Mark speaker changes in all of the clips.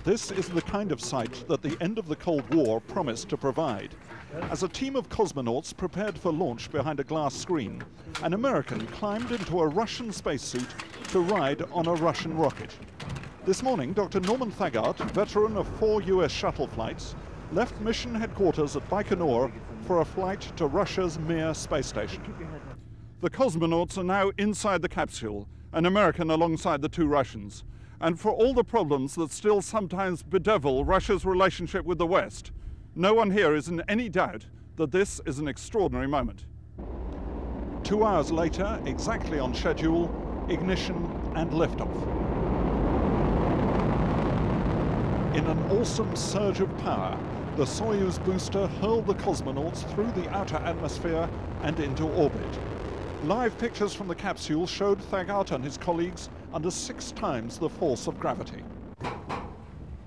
Speaker 1: This is the kind of sight that the end of the Cold War promised to provide. As a team of cosmonauts prepared for launch behind a glass screen, an American climbed into a Russian spacesuit to ride on a Russian rocket. This morning, Dr. Norman Thagard, veteran of 4 US shuttle flights, left mission headquarters at Baikonur for a flight to Russia's Mir Space Station. The cosmonauts are now inside the capsule, an American alongside the 2 Russians. And for all the problems that still sometimes bedevil Russia's relationship with the West, no one here is in any doubt that this is an extraordinary moment. 2 hours later, exactly on schedule, ignition and liftoff. In an awesome surge of power, the Soyuz booster hurled the cosmonauts through the outer atmosphere and into orbit. Live pictures from the capsule showed Thagard and his colleagues under 6 times the force of gravity.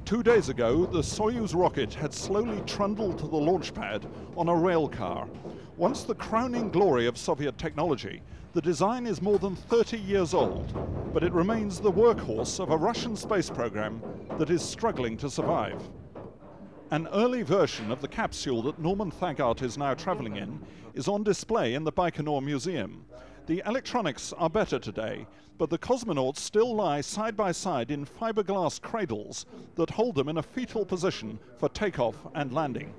Speaker 1: 2 days ago, the Soyuz rocket had slowly trundled to the launch pad on a rail car. Once the crowning glory of Soviet technology, the design is more than 30 years old, but it remains the workhorse of a Russian space program that is struggling to survive. An early version of the capsule that Norman Thagard is now traveling in is on display in the Baikonur Museum. The electronics are better today, but the cosmonauts still lie side by side in fiberglass cradles that hold them in a fetal position for takeoff and landing.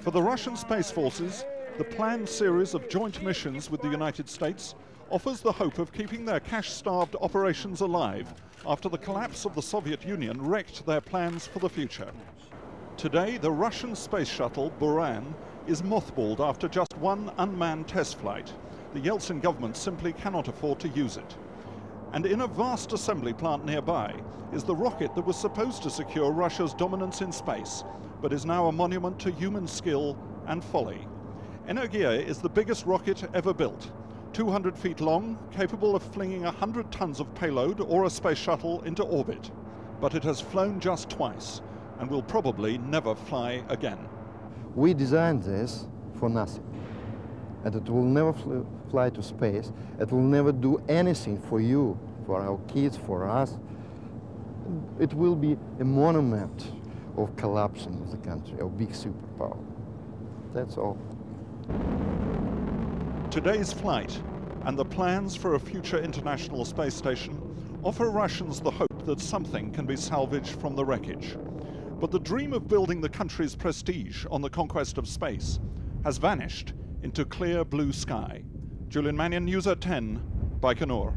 Speaker 1: For the Russian Space Forces, the planned series of joint missions with the United States offers the hope of keeping their cash-starved operations alive after the collapse of the Soviet Union wrecked their plans for the future. Today, the Russian space shuttle, Buran, is mothballed after just 1 unmanned test flight. The Yeltsin government simply cannot afford to use it. And in a vast assembly plant nearby is the rocket that was supposed to secure Russia's dominance in space, but is now a monument to human skill and folly. Energia is the biggest rocket ever built, 200 feet long, capable of flinging 100 tons of payload or a space shuttle into orbit. But it has flown just twice, and will probably never fly again.
Speaker 2: We designed this for nothing, and it will never fly to space. It will never do anything for you, for our kids, for us. It will be a monument of collapsing of the country, of big superpower. That's all.
Speaker 1: Today's flight and the plans for a future international space station offer Russians the hope that something can be salvaged from the wreckage. But the dream of building the country's prestige on the conquest of space has vanished into clear blue sky. Julian Mannion, News at 10, Baikonur.